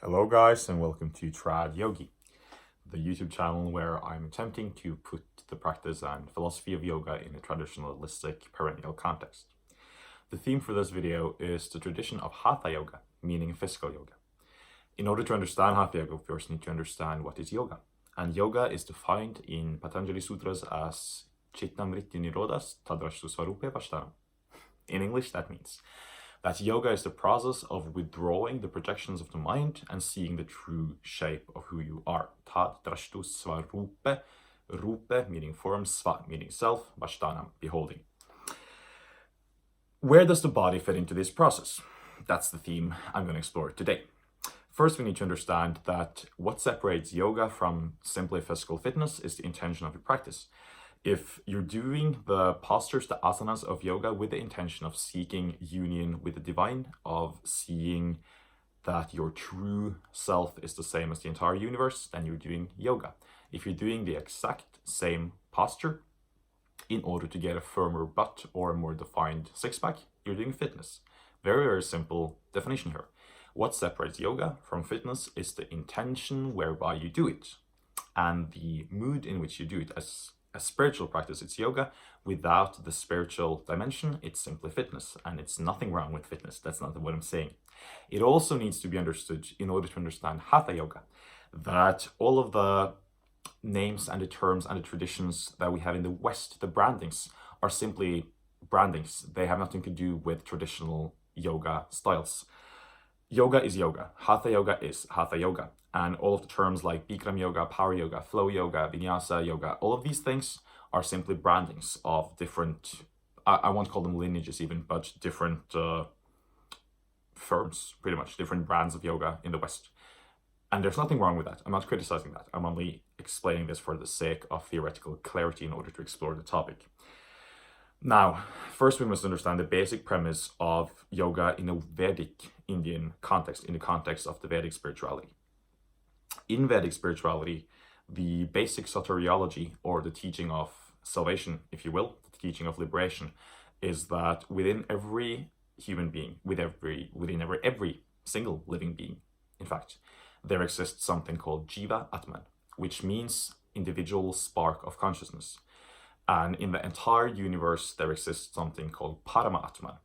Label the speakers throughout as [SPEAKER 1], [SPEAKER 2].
[SPEAKER 1] Hello guys and welcome to Traumatological, the YouTube channel where I'm attempting to put the practice and philosophy of yoga in a traditionalistic perennial context. The theme for this video is the tradition of Hatha Yoga, meaning physical yoga. In order to understand Hatha Yoga, we first need to understand what is yoga. And yoga is defined in Patanjali Sutras as Chitta Mritti Nirodhas Tadrashtu Svarupe Vashtaram. In English, that means that yoga is the process of withdrawing the projections of the mind and seeing the true shape of who you are. Tadrashtu Svarupe, Rupe meaning form, Sva meaning self, Vashtanam, beholding. Where does the body fit into this process? That's the theme I'm going to explore today. First, we need to understand that what separates yoga from simply physical fitness is the intention of your practice. If you're doing the postures, the asanas of yoga with the intention of seeking union with the divine, of seeing that your true self is the same as the entire universe, then you're doing yoga. If you're doing the exact same posture in order to get a firmer butt or a more defined six-pack, you're doing fitness. Very, very simple definition here. What separates yoga from fitness is the intention whereby you do it and the mood in which you do it. As a spiritual practice, it's yoga. Without the spiritual dimension, it's simply fitness, and it's nothing wrong with fitness. That's not what I'm saying. It also needs to be understood in order to understand Hatha Yoga, that all of the names and the terms and the traditions that we have in the West, the brandings, are simply brandings. They have nothing to do with traditional yoga styles. Yoga is yoga. Hatha Yoga is Hatha Yoga. And all of the terms like Bikram Yoga, Power Yoga, Flow Yoga, Vinyasa Yoga, all of these things are simply brandings of different, I won't call them lineages even, but different firms, pretty much, different brands of yoga in the West. And there's nothing wrong with that. I'm not criticizing that. I'm only explaining this for the sake of theoretical clarity in order to explore the topic. Now, first we must understand the basic premise of yoga in a Vedic Indian context, in the context of the Vedic spirituality. In Vedic spirituality, the basic soteriology, or the teaching of salvation, if you will, the teaching of liberation, is that within every human being, within every single living being, in fact, there exists something called Jiva Atman, which means individual spark of consciousness. And in the entire universe, there exists something called Parama Atman.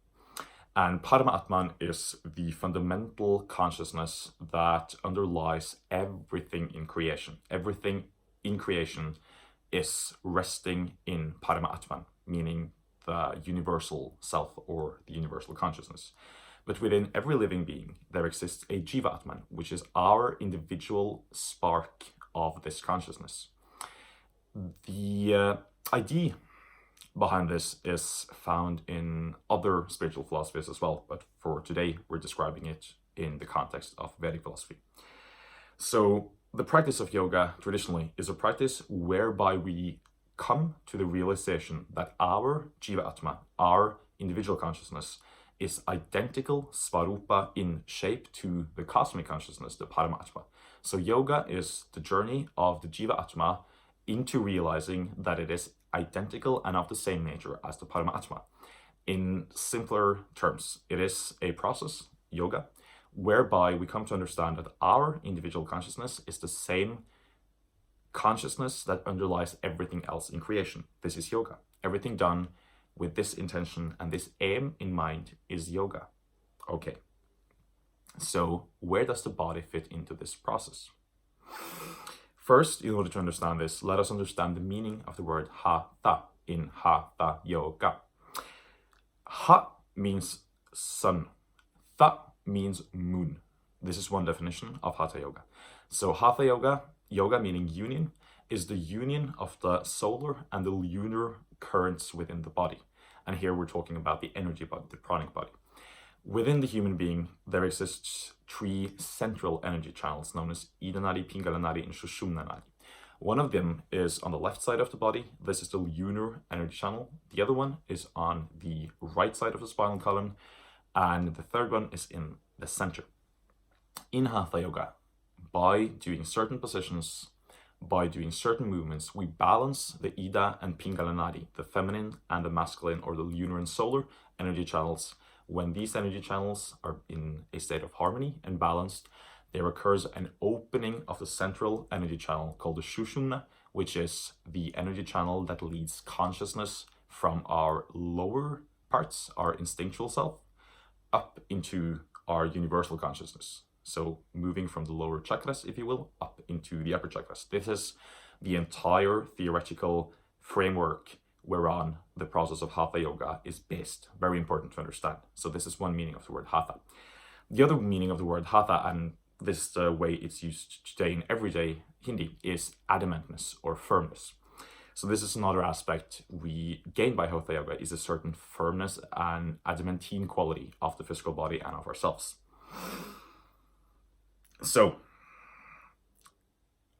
[SPEAKER 1] And Parama Atman is the fundamental consciousness that underlies everything in creation. Everything in creation is resting in Parama Atman, meaning the universal self or the universal consciousness. But within every living being, there exists a Jiva Atman, which is our individual spark of this consciousness. The idea behind this is found in other spiritual philosophies as well, but for today we're describing it in the context of Vedic philosophy. So the practice of yoga traditionally is a practice whereby we come to the realization that our Jiva Atma, our individual consciousness, is identical Svarupa in shape to the cosmic consciousness, the Paramatma. So yoga is the journey of the Jiva Atma into realizing that it is identical and of the same nature as the Paramatma. In simpler terms, it is a process, yoga, whereby we come to understand that our individual consciousness is the same consciousness that underlies everything else in creation. This is yoga. Everything done with this intention and this aim in mind is yoga. Okay. So where does the body fit into this process? First, in order to understand this, let us understand the meaning of the word Hatha in Hatha Yoga. Ha means sun. Tha means moon. This is one definition of Hatha Yoga. So Hatha Yoga, yoga meaning union, is the union of the solar and the lunar currents within the body. And here we're talking about the energy body, the pranic body. Within the human being, there exists three central energy channels known as Ida Nadi, Pingala Nadi, and Sushumna Nadi. One of them is on the left side of the body. This is the lunar energy channel. The other one is on the right side of the spinal column. And the third one is in the center. In Hatha Yoga, by doing certain positions, by doing certain movements, we balance the Ida and Pingala Nadi, the feminine and the masculine, or the lunar and solar energy channels. When these energy channels are in a state of harmony and balanced, there occurs an opening of the central energy channel called the Shushumna, which is the energy channel that leads consciousness from our lower parts, our instinctual self, up into our universal consciousness. So moving from the lower chakras, if you will, up into the upper chakras. This is the entire theoretical framework whereon the process of Hatha Yoga is based. Very important to understand. So this is one meaning of the word Hatha. The other meaning of the word Hatha, and this is the way it's used today in everyday Hindi, is adamantness or firmness. So this is another aspect we gain by Hatha Yoga, is a certain firmness and adamantine quality of the physical body and of ourselves. So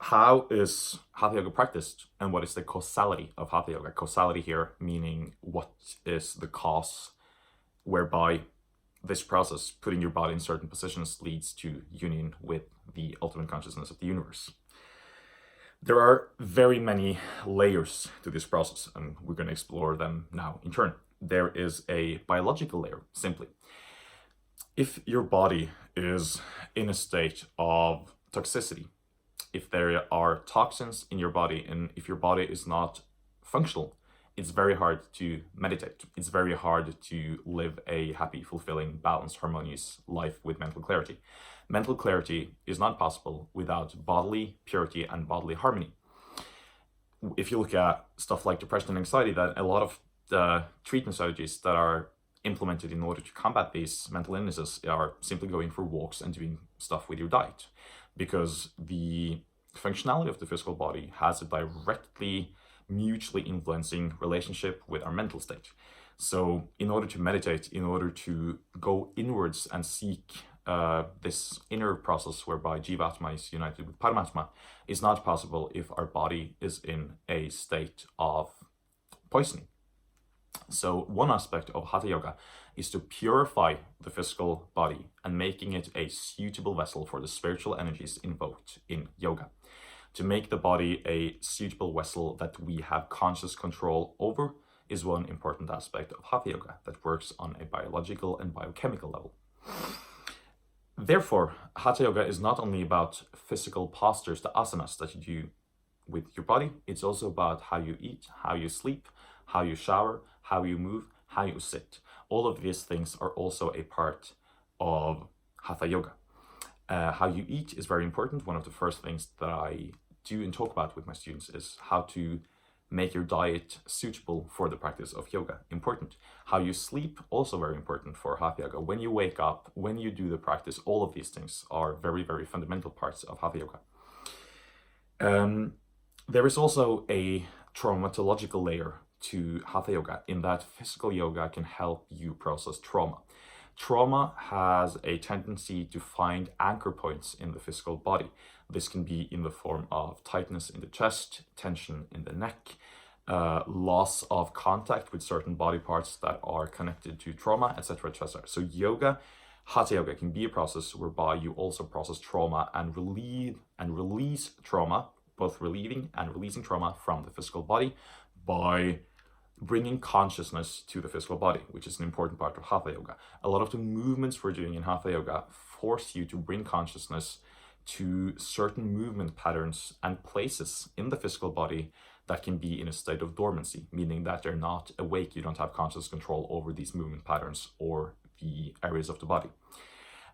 [SPEAKER 1] how is Hatha Yoga practiced, and what is the causality of Hatha Yoga? Causality here meaning what is the cause whereby this process, putting your body in certain positions, leads to union with the ultimate consciousness of the universe. There are very many layers to this process, and we're going to explore them now in turn. There is a biological layer, simply. If your body is in a state of toxicity, if there are toxins in your body, and if your body is not functional, it's very hard to meditate. It's very hard to live a happy, fulfilling, balanced, harmonious life with mental clarity. Mental clarity is not possible without bodily purity and bodily harmony. If you look at stuff like depression and anxiety, that a lot of the treatment strategies that are implemented in order to combat these mental illnesses are simply going for walks and doing stuff with your diet, because the functionality of the physical body has a directly mutually influencing relationship with our mental state. So in order to meditate, in order to go inwards and seek this inner process whereby Jivatma is united with Paramatma, is not possible if our body is in a state of poisoning. So one aspect of Hatha Yoga is to purify the physical body and making it a suitable vessel for the spiritual energies invoked in yoga. To make the body a suitable vessel that we have conscious control over is one important aspect of Hatha Yoga that works on a biological and biochemical level. Therefore, Hatha Yoga is not only about physical postures, the asanas that you do with your body, it's also about how you eat, how you sleep, how you shower, how you move, how you sit. All of these things are also a part of Hatha Yoga. How you eat is very important. One of the first things that I do and talk about with my students is how to make your diet suitable for the practice of yoga. Important. How you sleep, also very important for Hatha Yoga. When you wake up, when you do the practice, all of these things are very, very fundamental parts of Hatha Yoga. There is also a traumatological layer to Hatha Yoga, in that physical yoga can help you process trauma. Trauma has a tendency to find anchor points in the physical body. This can be in the form of tightness in the chest, tension in the neck, loss of contact with certain body parts that are connected to trauma, etc., etc. So yoga, Hatha Yoga, can be a process whereby you also process trauma and relieve and release trauma, both relieving and releasing trauma from the physical body by bringing consciousness to the physical body, which is an important part of Hatha Yoga. A lot of the movements we're doing in Hatha Yoga force you to bring consciousness to certain movement patterns and places in the physical body that can be in a state of dormancy, meaning that they're not awake, you don't have conscious control over these movement patterns or the areas of the body.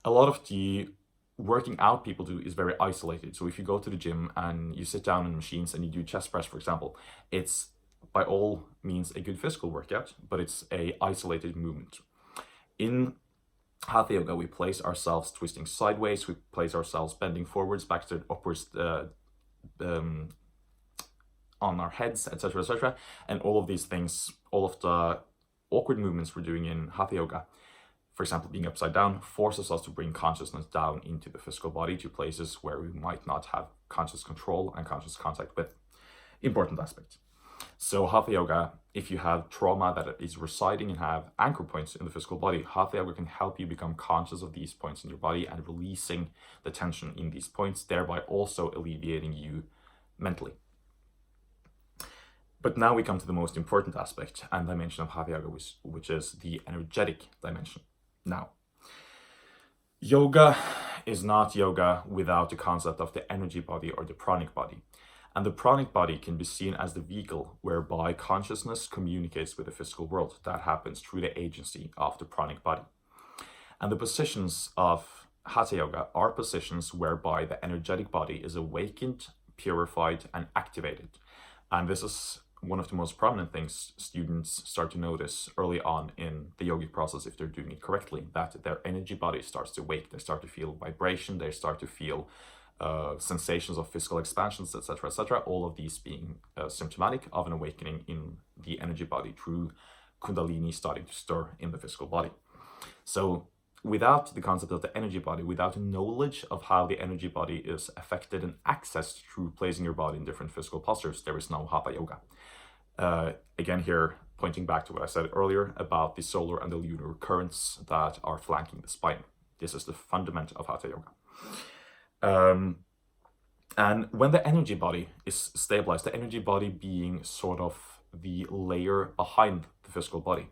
[SPEAKER 1] A lot of the working out people do is very isolated. So if you go to the gym and you sit down in machines and you do chest press, for example, it's by all means a good physical workout, but it's a isolated movement. In Hatha Yoga, we place ourselves twisting sideways, we place ourselves bending forwards, backward, upwards, on our heads, etc., etc. And all of these things, all of the awkward movements we're doing in Hatha Yoga, for example, being upside down, forces us to bring consciousness down into the physical body to places where we might not have conscious control and conscious contact with. Important aspects. So Hatha Yoga, if you have trauma that is residing and have anchor points in the physical body, Hatha Yoga can help you become conscious of these points in your body and releasing the tension in these points, thereby also alleviating you mentally. But now we come to the most important aspect and dimension of Hatha Yoga, which is the energetic dimension. Now, Yoga is not yoga without the concept of the energy body or the pranic body. And the pranic body can be seen as the vehicle whereby consciousness communicates with the physical world. That happens through the agency of the pranic body. And the positions of Hatha Yoga are positions whereby the energetic body is awakened, purified, and activated. And this is one of the most prominent things students start to notice early on in the yogic process if they're doing it correctly, that their energy body starts to wake, they start to feel vibration, they start to feel sensations of physical expansions, etc., etc., all of these being symptomatic of an awakening in the energy body through Kundalini starting to stir in the physical body. So without the concept of the energy body, without knowledge of how the energy body is affected and accessed through placing your body in different physical postures, there is no Hatha Yoga. Again here, pointing back to what I said earlier about the solar and the lunar currents that are flanking the spine. This is the fundament of Hatha Yoga. And when the energy body is stabilized, the energy body being sort of the layer behind the physical body,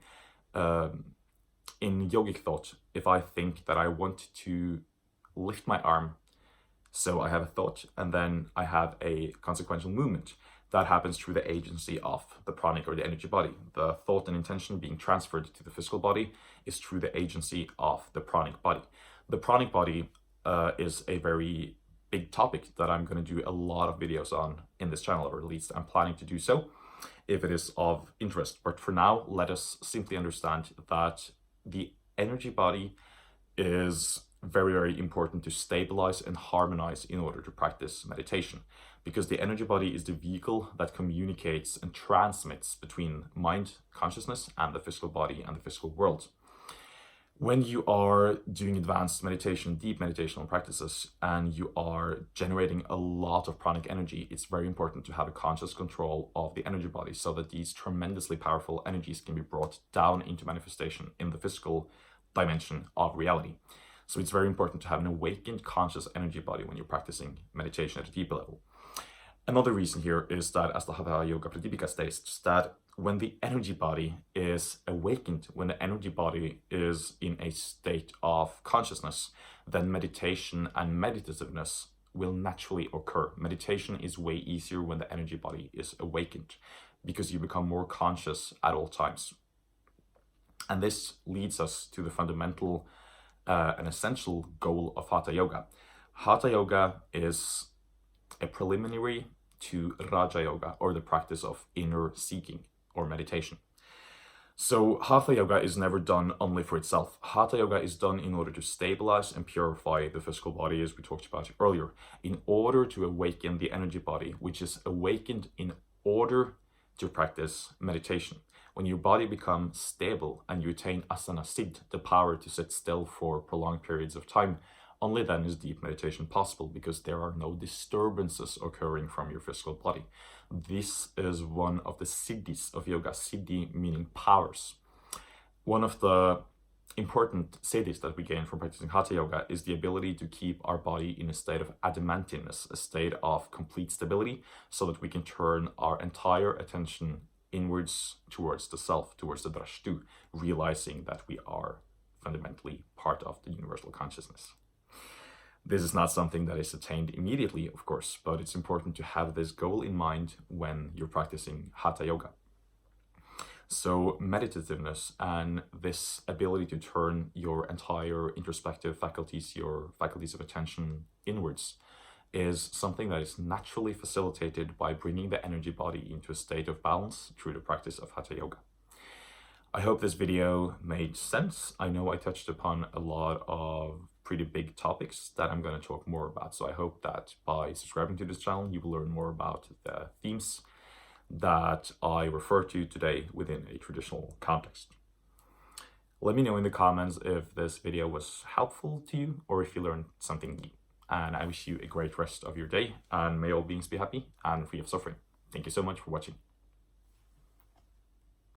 [SPEAKER 1] in yogic thought, if I think that I want to lift my arm, so I have a thought and then I have a consequential movement, that happens through the agency of the pranic or the energy body. The thought and intention being transferred to the physical body is through the agency of the pranic body. The pranic body is a very big topic that I'm going to do a lot of videos on in this channel, or at least I'm planning to do so if it is of interest. But for now, let us simply understand that the energy body is very, very important to stabilize and harmonize in order to practice meditation, because the energy body is the vehicle that communicates and transmits between mind, consciousness, and the physical body and the physical world. When you are doing advanced meditation, deep meditational practices, and you are generating a lot of pranic energy, it's very important to have a conscious control of the energy body so that these tremendously powerful energies can be brought down into manifestation in the physical dimension of reality. So it's very important to have an awakened conscious energy body when you're practicing meditation at a deeper level. Another reason here is that, as the Hathayoga Pradipika states, that when the energy body is awakened, when the energy body is in a state of consciousness, then meditation and meditativeness will naturally occur. Meditation is way easier when the energy body is awakened, because you become more conscious at all times. And this leads us to the fundamental and essential goal of Hatha Yoga. Hatha Yoga is a preliminary to Raja Yoga, or the practice of inner seeking or meditation. So Hatha Yoga is never done only for itself. Hatha Yoga is done in order to stabilize and purify the physical body, as we talked about earlier, in order to awaken the energy body, which is awakened in order to practice meditation. When your body becomes stable and you attain asana siddh, the power to sit still for prolonged periods of time, only then is deep meditation possible, because there are no disturbances occurring from your physical body. This is one of the siddhis of yoga, siddhi meaning powers. One of the important siddhis that we gain from practicing Hatha Yoga is the ability to keep our body in a state of adamantiness, a state of complete stability, so that we can turn our entire attention inwards towards the self, towards the drashtu, realizing that we are fundamentally part of the universal consciousness. This is not something that is attained immediately, of course, but it's important to have this goal in mind when you're practicing Hatha Yoga. So meditativeness and this ability to turn your entire introspective faculties, your faculties of attention inwards, is something that is naturally facilitated by bringing the energy body into a state of balance through the practice of Hatha Yoga. I hope this video made sense. I know I touched upon a lot of pretty big topics that I'm going to talk more about. So I hope that by subscribing to this channel, you will learn more about the themes that I refer to today within a traditional context. Let me know in the comments if this video was helpful to you or if you learned something new. And I wish you a great rest of your day, and may all beings be happy and free of suffering. Thank you so much for watching.